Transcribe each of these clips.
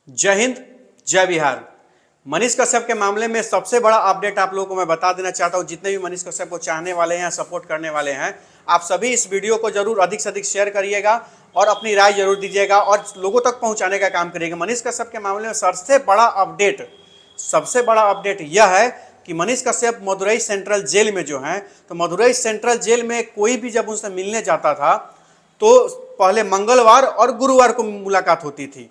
जय हिंद, जय बिहार। मनीष कश्यप के मामले में सबसे बड़ा अपडेट आप लोगों को मैं बता देना चाहता हूं। जितने भी मनीष कश्यप को चाहने वाले हैं, सपोर्ट करने वाले हैं, आप सभी इस वीडियो को जरूर अधिक से अधिक शेयर करिएगा और अपनी राय जरूर दीजिएगा और लोगों तक पहुंचाने का काम करिएगा। मनीष कश्यप के मामले में सबसे बड़ा अपडेट यह है कि मनीष कश्यप मदुरई सेंट्रल जेल में जो है, तो मदुरई सेंट्रल जेल में कोई भी जब उनसे मिलने जाता था तो पहले मंगलवार और गुरुवार को मुलाकात होती थी।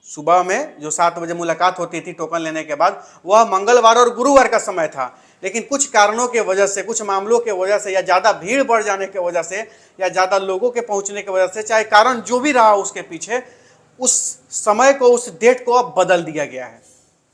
सुबह में जो 7 बजे मुलाकात होती थी टोकन लेने के बाद, वह मंगलवार और गुरुवार का समय था। लेकिन कुछ कारणों के वजह से, कुछ मामलों के वजह से, या ज़्यादा भीड़ बढ़ जाने की वजह से, या ज़्यादा लोगों के पहुंचने की वजह से, चाहे कारण जो भी रहा उसके पीछे, उस समय को, उस डेट को अब बदल दिया गया है।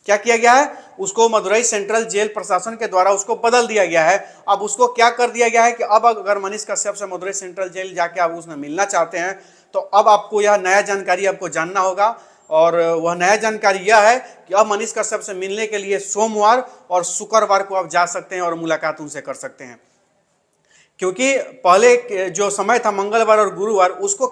क्या किया गया है? उसको मदुरई सेंट्रल जेल प्रशासन के द्वारा उसको बदल दिया गया है। अब उसको क्या कर दिया गया है कि अब अगर मनीष कश्यप से मदुरई सेंट्रल जेल जाके आप उसने मिलना चाहते हैं तो अब आपको यह नया जानकारी आपको जानना होगा। और वह नया जानकारी यह है कि अब मनीष कश्यप से मिलने के लिए सोमवार और शुक्रवार को आप जा सकते हैं और मुलाकात उनसे कर सकते हैं। क्योंकि पहले जो समय था मंगलवार और गुरुवार, उसको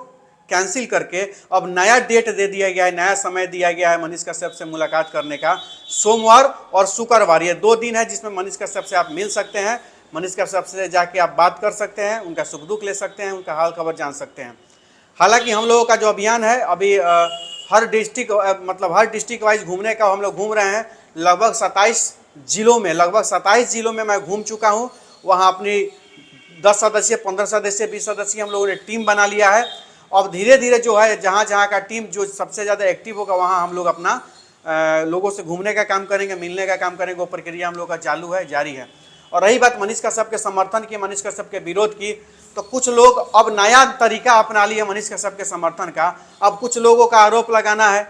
कैंसिल करके अब नया डेट दे दिया गया है, नया समय दिया गया है मनीष कश्यप से मुलाकात करने का। सोमवार और शुक्रवार, ये 2 दिन है जिसमें मनीष कश्यप से आप मिल सकते हैं। मनीष कश्यप से जाके आप बात कर सकते हैं, उनका सुख दुख ले सकते हैं, उनका हाल खबर जान सकते हैं। हालांकि हम लोगों का जो अभियान है अभी हर डिस्ट्रिक्ट वाइज घूमने का हम लोग घूम रहे हैं। लगभग 27 जिलों में मैं घूम चुका हूं। वहां अपनी 10 सदस्यीय, 15 सदस्यीय, 20 सदस्यीय हम लोगों ने टीम बना लिया है। अब धीरे धीरे जो है, जहाँ जहाँ का टीम जो सबसे ज़्यादा एक्टिव होगा वहाँ हम लोग अपना लोगों से घूमने का काम करेंगे, मिलने का काम करेंगे। वो प्रक्रिया हम लोग का चालू है, जारी है। और रही बात मनीष कश्यप के समर्थन की, मनीष कश्यप के विरोध की, तो कुछ लोग अब नया तरीका अपना लिए मनीष कश्यप के समर्थन का। अब कुछ लोगों का आरोप लगाना है,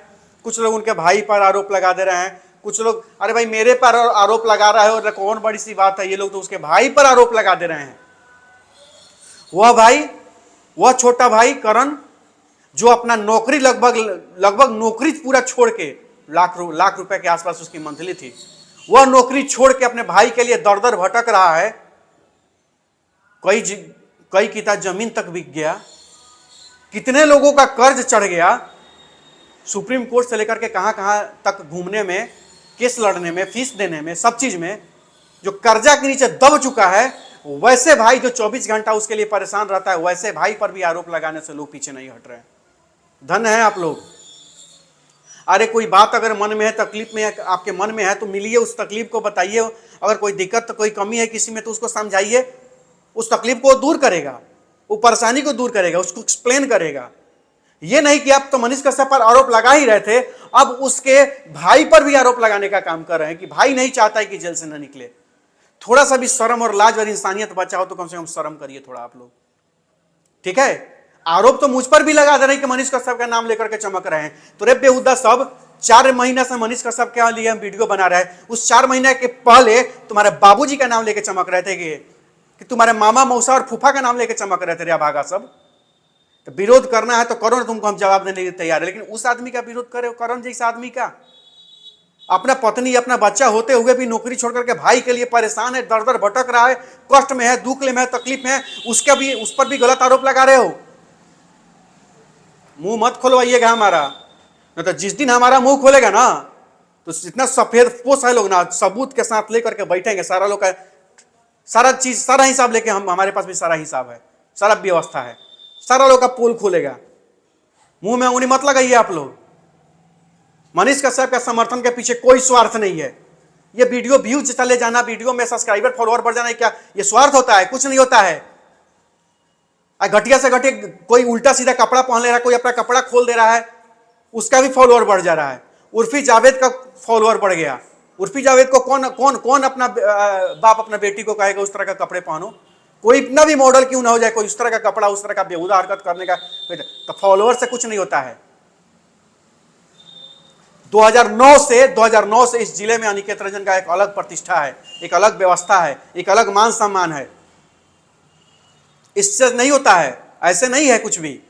कुछ लोग उनके भाई पर आरोप लगा दे रहे हैं, कुछ लोग अरे भाई मेरे पर आरोप लगा रहा है और कौन बड़ी सी बात है, ये लोग तो उसके भाई पर आरोप लगा दे रहे हैं। वह छोटा भाई करण, जो अपना नौकरी लगभग नौकरी पूरा छोड़ के, लाख रुपए के आसपास उसकी मंथली थी, वह नौकरी छोड़ के अपने भाई के लिए दर दर भटक रहा है। कई किता जमीन तक बिक गया, कितने लोगों का कर्ज चढ़ गया, सुप्रीम कोर्ट से लेकर के कहां तक घूमने में, केस लड़ने में, फीस देने में, सब चीज में जो कर्जा के नीचे दब चुका है, वैसे भाई जो 24 घंटा उसके लिए परेशान रहता है, वैसे भाई पर भी आरोप लगाने से लोग पीछे नहीं हट रहे हैं। धन्य है आप लोग। अरे कोई बात अगर मन में है, तकलीफ में है, आपके मन में है तो मिलिए, उस तकलीफ को बताइए। अगर कोई दिक्कत, कोई कमी है किसी में तो उसको समझाइए, उस तकलीफ को दूर करेगा, वो परेशानी को दूर करेगा, उसको एक्सप्लेन करेगा। ये नहीं कि आप तो मनीष कश्यप पर आरोप लगा ही रहे थे, अब उसके भाई पर भी आरोप लगाने का काम कर रहे हैं कि भाई नहीं चाहता है कि जेल से न निकले। थोड़ा सा भी शर्म और लाज और इंसानियत बचा हो तो कम से कम शर्म करिए थोड़ा आप लोग, ठीक है। आरोप तो मुझ पर भी लगा दे रहे हैं कि मनीष कश्यप का नाम लेकर के चमक रहे हैं। तो रे बेहुदा सब 4 महीना से मनीष कश्यप के लिए हम वीडियो बना रहे हैं। उस 4 महीने के पहले तुम्हारे बाबूजी का नाम लेके चमक रहे थे कि तुम्हारे मामा, मौसा और फूफा का नाम लेके चमक रहे थे। रे भागा सब। तो विरोध करना है तो करो ना, तुमको हम जवाब देने के लिए तैयार है। लेकिन उस आदमी का विरोध करे, करण जैसा आदमी का, अपना पत्नी, अपना बच्चा होते हुए भी नौकरी छोड़ करके भाई के लिए परेशान है, दर दर भटक रहा है, कष्ट में है, दुख में है, तकलीफ में है, उस पर भी गलत आरोप लगा रहे हो। मुंह मत खोलवाइएगा हमारा, नहीं तो जिस दिन हमारा मुंह खोलेगा ना तो इतना सफेद पोस है लोग ना, सबूत के साथ लेकर के बैठेंगे। सारा लोग का सारा चीज, सारा हिसाब लेके हमारे पास भी सारा हिसाब है, सारा व्यवस्था है, सारा लोग का पोल खोलेगा। मुंह में उंगली मत लगाइए आप लोग। मनीष कश्यप का समर्थन के पीछे कोई स्वार्थ नहीं है। ये वीडियो व्यूज चले जाना, वीडियो में सब्सक्राइबर, फॉलोअर बढ़ जाना, क्या ये स्वार्थ होता है? कुछ नहीं होता है। घटिया से घटिया कोई उल्टा सीधा कपड़ा पहन ले रहा है, कोई अपना कपड़ा खोल दे रहा है, उसका भी फॉलोअर बढ़ जा रहा है। उर्फी जावेद का फॉलोअर बढ़ गया। उर्फी जावेद को कौन अपना बाप अपना बेटी को कहेगा उस तरह का कपड़े पहनो? कोई इतना भी मॉडल क्यों ना हो जाए, कोई उस तरह का कपड़ा, उस तरह का बेहुदा हरकत करने का, तो फॉलोअर से कुछ नहीं होता है। 2009 से इस जिले में अनिकेत रंजन का एक अलग प्रतिष्ठा है, एक अलग व्यवस्था है, एक अलग मान सम्मान है। इससे नहीं होता है, ऐसे नहीं है कुछ भी।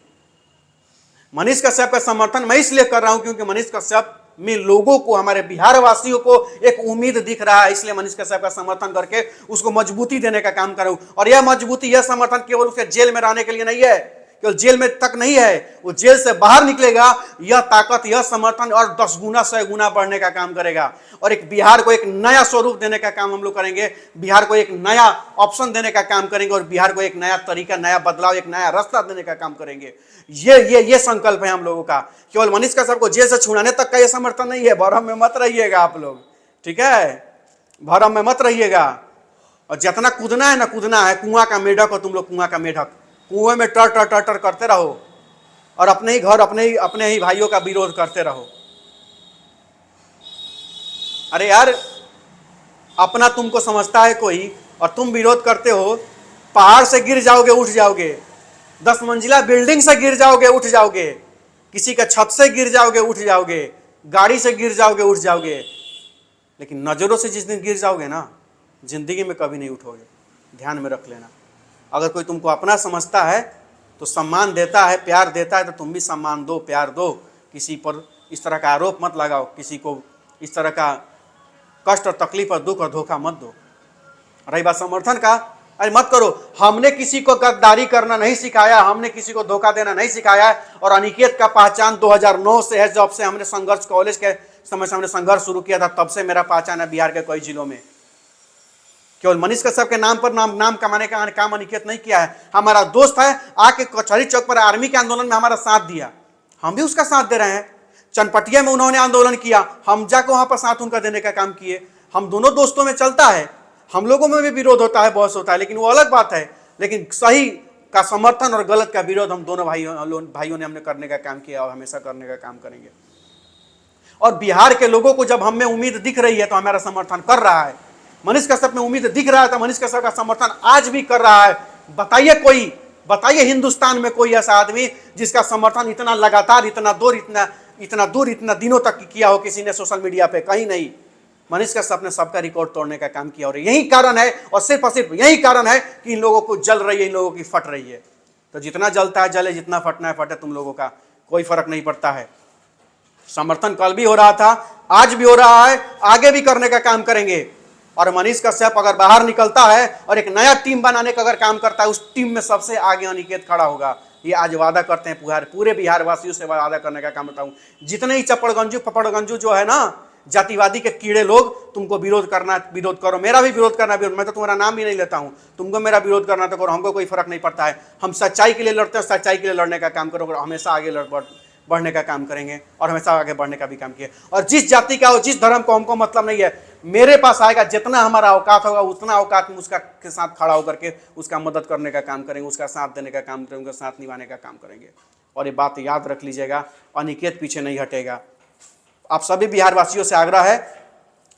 मनीष कश्यप का समर्थन मैं इसलिए कर रहा हूं क्योंकि मनीष कश्यप में लोगों को, हमारे बिहार वासियों को एक उम्मीद दिख रहा है, इसलिए मनीष कश्यप का समर्थन करके उसको मजबूती देने का काम कर रहा हूं। और यह मजबूती, यह समर्थन केवल उसके जेल में रहने के लिए नहीं है, केवल जेल में तक नहीं है, वो जेल से बाहर निकलेगा, यह ताकत, यह समर्थन और 10 गुना 100 गुना बढ़ने का काम करेगा। और एक बिहार को एक नया स्वरूप देने का काम हम लोग करेंगे, बिहार को एक नया ऑप्शन देने का काम करेंगे और बिहार को एक नया तरीका, नया बदलाव, एक नया रास्ता देने का काम करेंगे। ये संकल्प है हम लोगों का। केवल मनीष कश्यप को जेल से छुड़ाने तक का ये समर्थन नहीं है। भरम में मत रहिएगा आप लोग, ठीक है, भरम में मत रहिएगा। और जितना कूदना है ना, कूदना है। कुआं का मेढक हो तुम लोग, कुआं का मेढक, कुएं में टर टर टर टर करते रहो और अपने ही घर, अपने ही भाइयों का विरोध करते रहो। अरे यार, अपना तुमको समझता है कोई और तुम विरोध करते हो। पहाड़ से गिर जाओगे उठ जाओगे, 10 मंजिला बिल्डिंग से गिर जाओगे उठ जाओगे, किसी का छत से गिर जाओगे उठ जाओगे, गाड़ी से गिर जाओगे उठ जाओगे, लेकिन नजरों से जिस दिन गिर जाओगे ना, जिंदगी में कभी नहीं उठोगे। ध्यान में रख लेना। अगर कोई तुमको अपना समझता है तो सम्मान देता है, प्यार देता है, तो तुम भी सम्मान दो, प्यार दो। किसी पर इस तरह का आरोप मत लगाओ, किसी को इस तरह का कष्ट और तकलीफ और दुख और धोखा मत दो। रही बात समर्थन का, अरे मत करो। हमने किसी को गद्दारी करना नहीं सिखाया, हमने किसी को धोखा देना नहीं सिखाया है। और अनिकेत का पहचान 2009 से है, जब से हमने संघर्ष कॉलेज के समय से हमने संघर्ष शुरू किया था, तब से मेरा पहचान है बिहार के कई जिलों में। केवल मनीष कश्यप के नाम पर नाम कमाने का काम अनिकेत नहीं किया है। हमारा दोस्त है, आके कचहरी चौक पर आर्मी के आंदोलन में हमारा साथ दिया, हम भी उसका साथ दे रहे हैं। चनपटिया में उन्होंने आंदोलन किया, हम जाकर वहां पर साथ उनका देने का काम किए। हम दोनों दोस्तों में चलता है, हम लोगों में भी विरोध होता है, बहस होता है, लेकिन वो अलग बात है। लेकिन सही का समर्थन और गलत का विरोध हम दोनों भाइयों ने हमने करने का काम किया और हमेशा करने का काम करेंगे। और बिहार के लोगों को जब हम में उम्मीद दिख रही है तो हमारा समर्थन कर रहा है। मनीष कश्यप में उम्मीद दिख रहा है तो मनीष कश्यप का समर्थन आज भी कर रहा है। बताइए हिंदुस्तान में कोई ऐसा आदमी जिसका समर्थन इतना लगातार, इतना दूर, इतना दिनों तक किया हो किसी ने सोशल मीडिया पे? कहीं नहीं। मनीष कश्यप ने सबका रिकॉर्ड तोड़ने का काम किया और यही कारण है, और सिर्फ यही कारण है कि इन लोगों को जल रही है, इन लोगों की फट रही है। तो जितना जलता है जले, जितना फटना है फटे, तुम लोगों का कोई फर्क नहीं पड़ता है। समर्थन कल भी हो रहा था, आज भी हो रहा है, आगे भी करने का काम करेंगे। और मनीष कश्यप अगर बाहर निकलता है और एक नया टीम बनाने का अगर काम करता है, उस टीम में सबसे आगे अनिकेत खड़ा होगा। ये आज वादा करते हैं, पूरे बिहार वासियों से वादा करने का काम बताऊं। जितने ही पपड़गंजू जो है ना, जातिवादी के कीड़े लोग, तुमको विरोध करना विरोध करो, मेरा भी विरोध करना विरोध, मैं तो तुम्हारा नाम भी नहीं लेता हूं। तुमको मेरा विरोध करना तो करो, हमको कोई फर्क नहीं पड़ता है। हम सच्चाई के लिए लड़ते हैं, सच्चाई के लिए लड़ने का काम करो, हमेशा आगे बढ़ने का काम करेंगे और हमेशा आगे बढ़ने का भी काम किए। और जिस जाति का हो, जिस धर्म को, हमको मतलब नहीं है। मेरे पास आएगा, जितना हमारा औकात होगा उतना औकात में उसका के साथ खड़ा होकर के उसका मदद करने का काम करेंगे, उसका साथ देने का काम करेंगे, उसका साथ निभाने का काम करेंगे। और ये बात याद रख लीजिएगा, अनिकेत पीछे नहीं हटेगा। आप सभी बिहार वासियों से आग्रह है,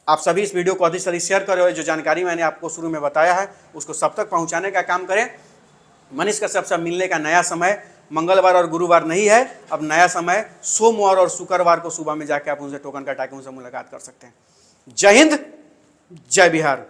आप सभी इस वीडियो को अधिक से अधिक शेयर करें और जो जानकारी मैंने आपको शुरू में बताया है उसको सब तक पहुंचाने का काम करें। मनीष कश्यप से मिलने का नया समय मंगलवार और गुरुवार नहीं है, अब नया समय सोमवार और शुक्रवार को सुबह में जाके आप उनसे टोकन कटा के उनसे मुलाकात कर सकते हैं। जय हिंद, जय बिहार।